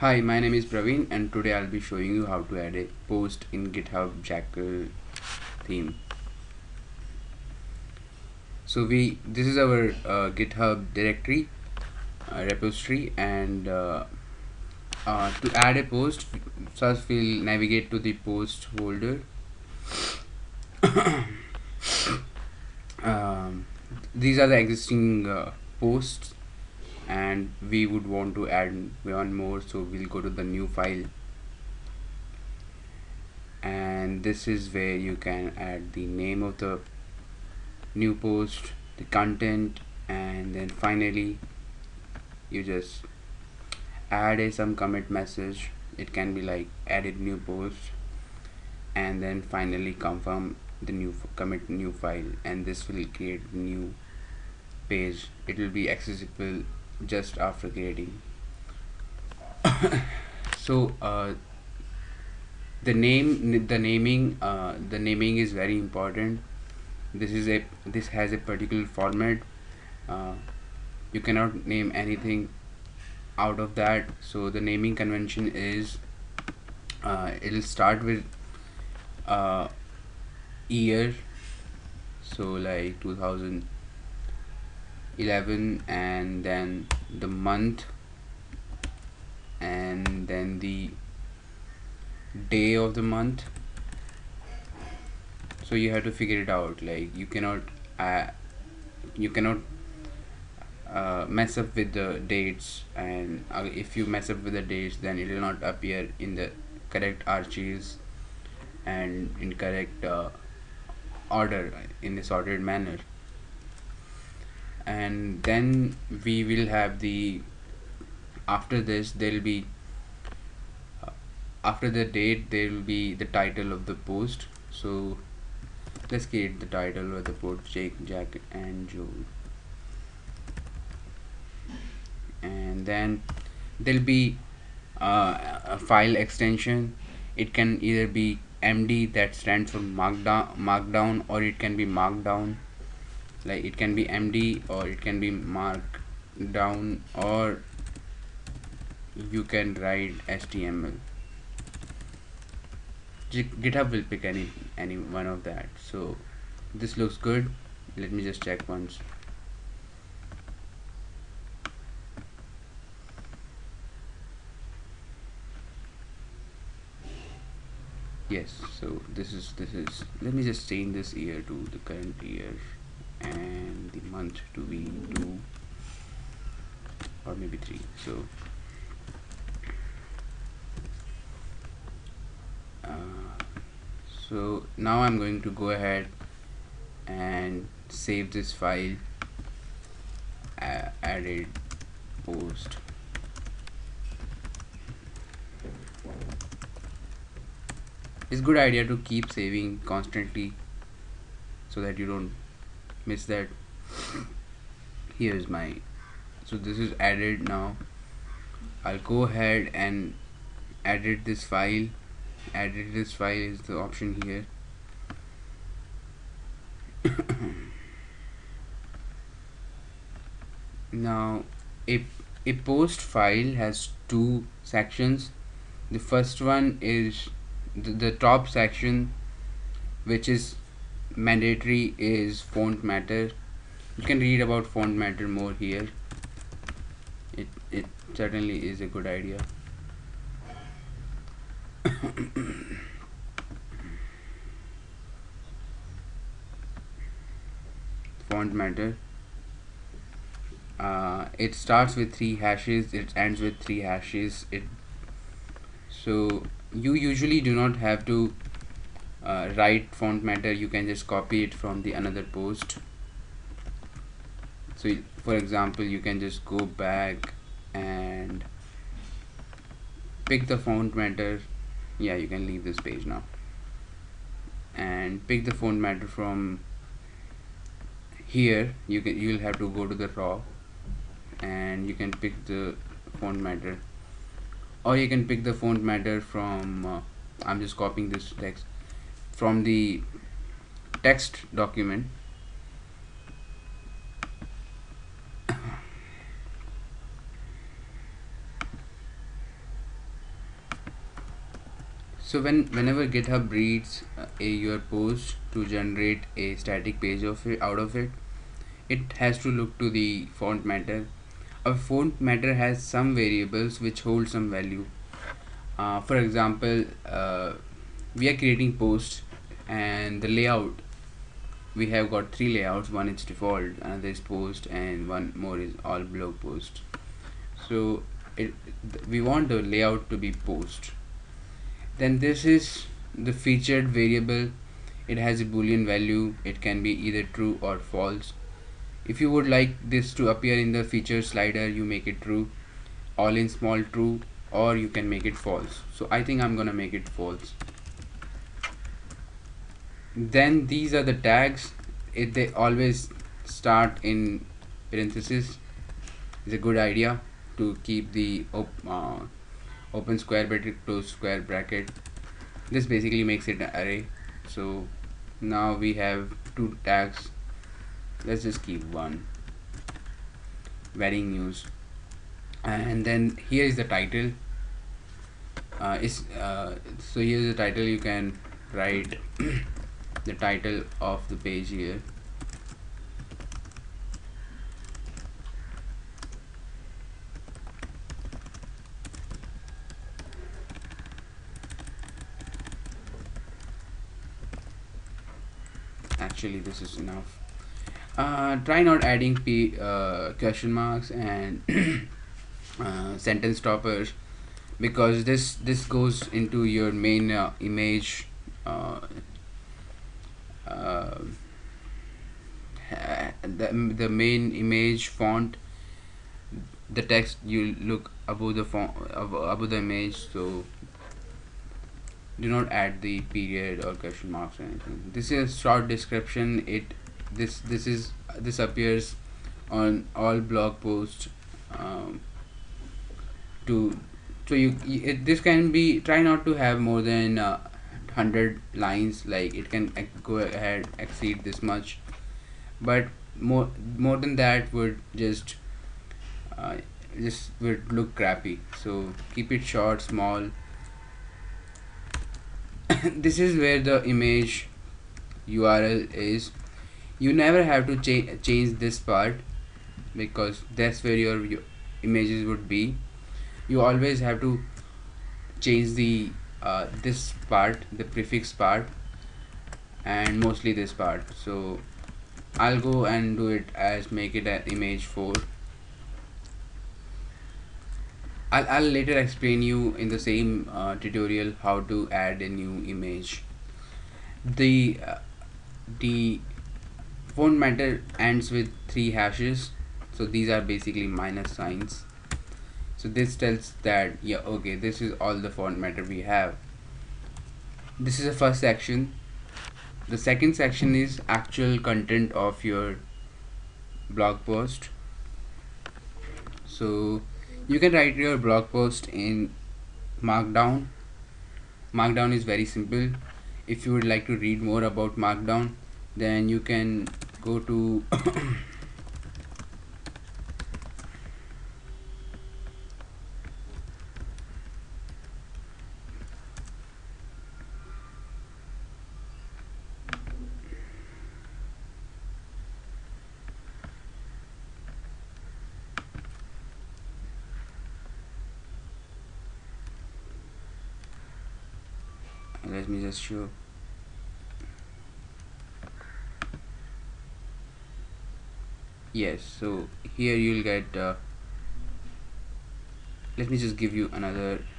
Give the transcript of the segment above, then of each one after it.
Hi, my name is Praveen and today I'll be showing you how to add a post in GitHub Jekyll theme. So this is our GitHub directory repository, and to add a post, first we'll navigate to the post folder. um, these are the existing posts, and we would want to add one more, so we'll go to the new file, and this is where you can add the name of the new post, the content, and then finally you just add some commit message. It can be like added new post, and then finally confirm the new commit new file, and this will create new page. It will be accessible just after creating. So the naming is very important. This has a particular format. uh, you cannot name anything out of that. So the naming convention is it'll start with uh, year, so like 2011, and then the month, and then the day of the month. So you have to figure it out. Like you cannot mess up with the dates, and if you mess up with the dates, then it will not appear in the correct archives and in correct order, in a sorted manner. And then we will have the after this there will be after the date there will be the title of the post. So let's create the title of the post: Jake, Jack and Joe. And then there'll be a file extension. It can either be MD, that stands for markdown, or it can be markdown. Like it can be MD or it can be markdown, or you can write HTML. GitHub will pick any one of that. So this looks good. Let me just check once. Yes, so this is let me just change this year to the current year, and the month to be 2 or maybe 3. So now I'm going to go ahead and save this file, added post. It's a good idea to keep saving constantly so that you don't miss that. Here's my, so this is added. Now I'll go ahead and edit this file. Edit this file is the option here. Now a post file has two sections. The first one is the top section, which is mandatory, is font matter. You can read about font matter more here. It certainly is a good idea. Font matter, it starts with 3 hashes, it ends with 3 hashes. So you usually do not have to write font matter. You can just copy it from the another post. So for example, you can just go back and pick the font matter. Yeah, you can leave this page now and pick the font matter from here. You'll have to go to the raw, and you can pick the font matter, or you can pick the font matter from I'm just copying this text from the text document. So whenever GitHub reads your post to generate a static page of it out of it, it has to look to the font matter. A font matter has some variables which hold some value. For example, we are creating posts, and the layout, we have got three layouts. One is default, another is post, and one more is all blog post. So we want the layout to be post. Then this is the featured variable. It has a boolean value. It can be either true or false. If you would like this to appear in the feature slider, you make it true, all in small true, or you can make it false. So I think I'm gonna make it false. Then these are the tags. They always start in parentheses. It's a good idea to keep the open square bracket, close square bracket. This basically makes it an array. So now we have two tags. Let's just keep one, varying news. And then here is the title. So here's the title. You can write the title of the page here. Actually, this is enough. Try not adding question marks and sentence stoppers, because this goes into your main image. The main image font, the text you look above the font, above the image. So do not add the period or question marks or anything. This is a short description. This appears on all blog posts. To so this can be, try not to have more than 100 lines. Like, it can go ahead exceed this much, but more than that would just would look crappy. So keep it short, small. This is where the image URL is. You never have to change this part, because that's where your images would be. You always have to change the this part, the prefix part, and mostly this part. So I'll go and do it as, make it an image 4. I'll later explain you in the same tutorial how to add a new image. The font matter ends with 3 hashes, so these are basically minus signs. So this tells that, yeah, okay, this is all the font matter we have. This is the first section. The second section is actual content of your blog post. So you can write your blog post in Markdown. Markdown is very simple. If you would like to read more about Markdown, then you can go to let me just show. Yes, so here you'll get let me just give you another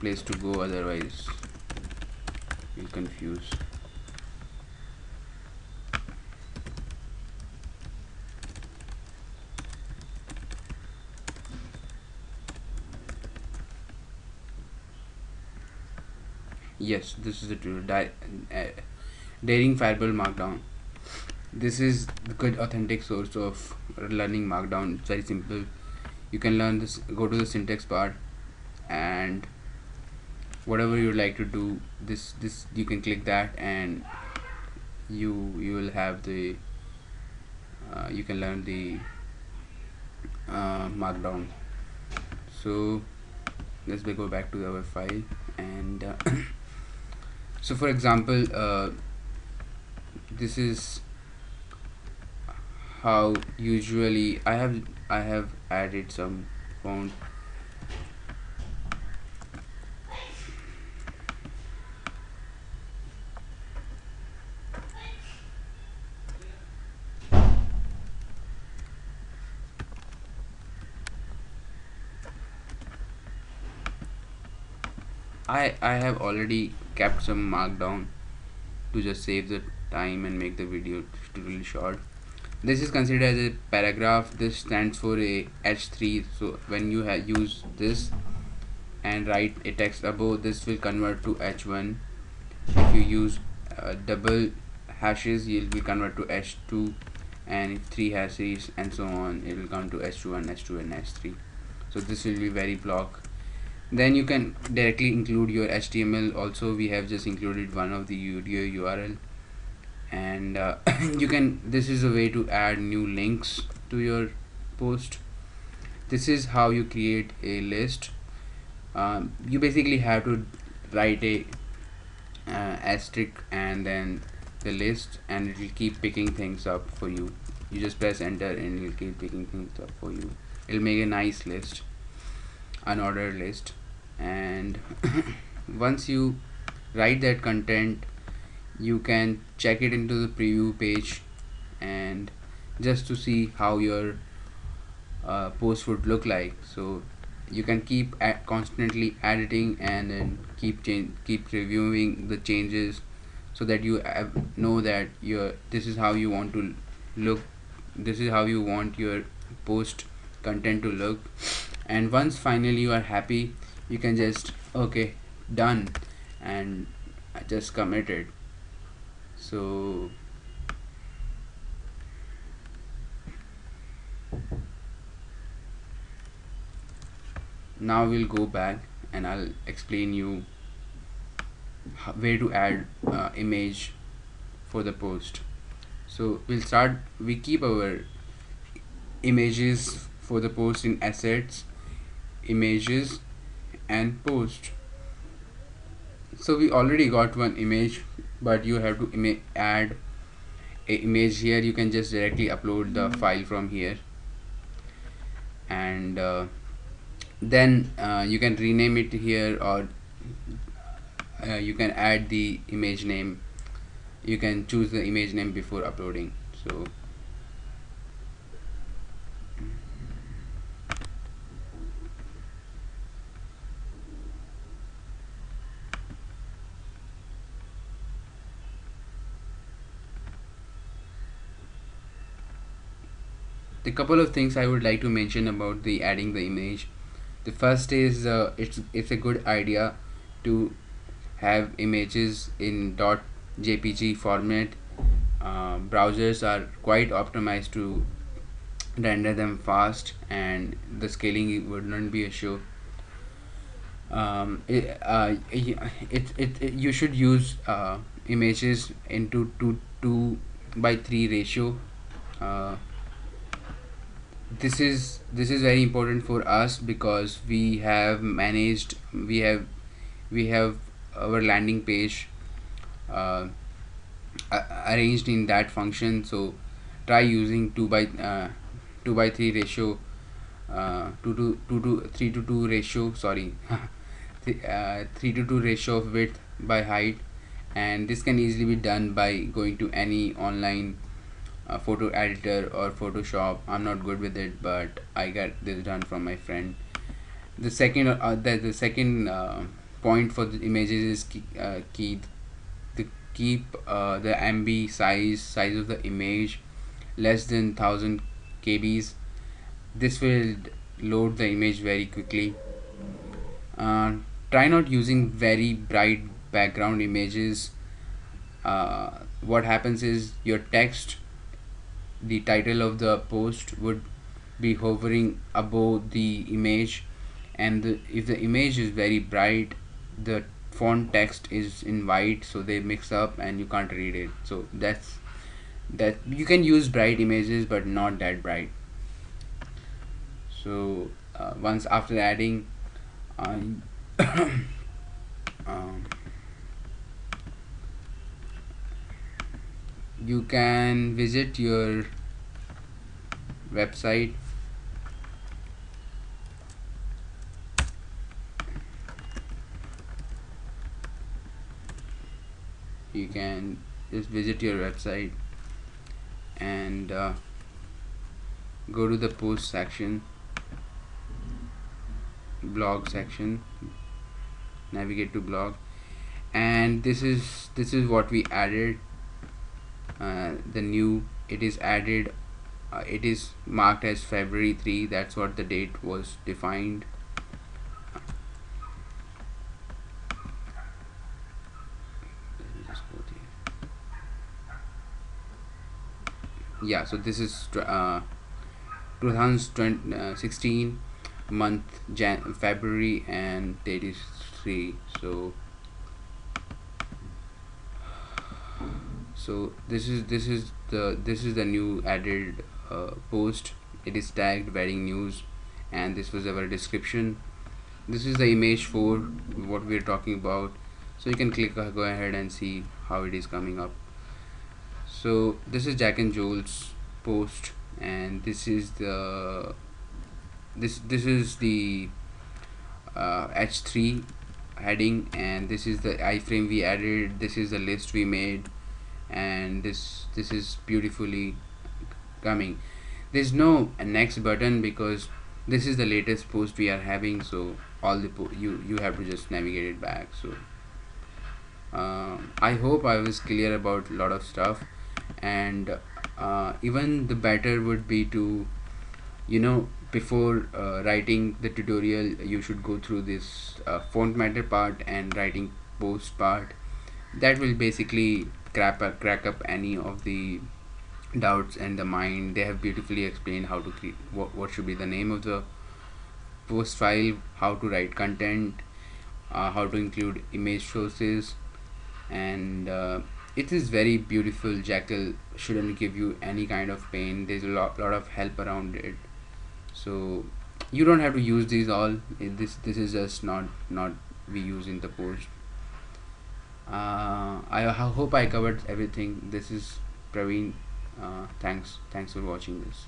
place to go, otherwise you'll confuse. Yes, this is the daring fireball Markdown. This is the good authentic source of learning Markdown. It's very simple. You can learn this, go to the syntax part, and whatever you would like to do, this you can click that, and you will have the you can learn the markdown. So let's go back to our file, and so for example, this is how usually I have added some font. I have already kept some markdown to just save the time and make the video really short. This is considered as a paragraph. This stands for a H3. So when you use this and write a text above, this will convert to H1. If you use double hashes, you'll be convert to H2, and if three hashes and so on, it will come to H1, H2, and H3. So this will be very block. Then you can directly include your HTML. Also, we have just included one of the video URL, and you can, this is a way to add new links to your post. This is how you create a list. You basically have to write a asterisk and then the list, and it will keep picking things up for you. You just press enter and it will keep picking things up for you. It'll make a nice list, unordered list. And once you write that content, you can check it into the preview page, and just to see how your post would look like. So you can keep constantly editing, and then keep reviewing the changes, so that you know that this is how you want to look, this is how you want your post content to look. And once finally you are happy, you can just okay, done, and just commit it. So now we'll go back and I'll explain you where to add image for the post. So we keep our images for the post in assets, images, and post. So we already got one image, but you have to add a image here. You can just directly upload the file from here, and then you can rename it here, or you can add the image name. You can choose the image name before uploading. So the couple of things I would like to mention about the adding the image. The first is it's a good idea to have images in .jpg format. Browsers are quite optimized to render them fast, and the scaling would not be a issue. You should use images into 2:3 ratio. uh, this is very important for us, because we have our landing page uh, arranged in that function. So try using 2:3 ratio, 3 to 2 ratio, sorry, 3 to 2 ratio of width by height. And this can easily be done by going to any online photo editor or Photoshop. I'm not good with it, but I got this done from my friend. The second point for the images is keep the MB size of the image less than 1000 kbs. This will load the image very quickly. Try not using very bright background images. What happens is your text, the title of the post, would be hovering above the image, and if the image is very bright, the font text is in white, so they mix up and you can't read it. So that, you can use bright images, but not that bright. So once after adding, uh, um, you can visit your website. You can just visit your website and go to the post section, blog section, navigate to blog, and this is what we added. The new, it is added, it is marked as February 3. That's what the date was defined. Let me just go there. Yeah, so this is 2016 month, February, and date is 3. So this is the new added post. It is tagged wedding news, and this was our description. This is the image for what we're talking about, so you can go ahead and see how it is coming up. So this is Jack and Joel's post, and this is the h3 heading, and this is the iframe we added. This is the list we made, and this is beautifully coming. There's no next button because this is the latest post we are having, so all the you have to just navigate it back. So I hope I was clear about a lot of stuff, and even the better would be to, before writing the tutorial, you should go through this font matter part and writing post part. That will basically crack up any of the doubts in the mind. They have beautifully explained how to create what should be the name of the post file, how to write content, how to include image sources, and it is very beautiful. Jekyll shouldn't give you any kind of pain. There's a lot of help around it, so you don't have to use these all. This is just not we use in the post. I hope I covered everything. This is Praveen. Thanks for watching this.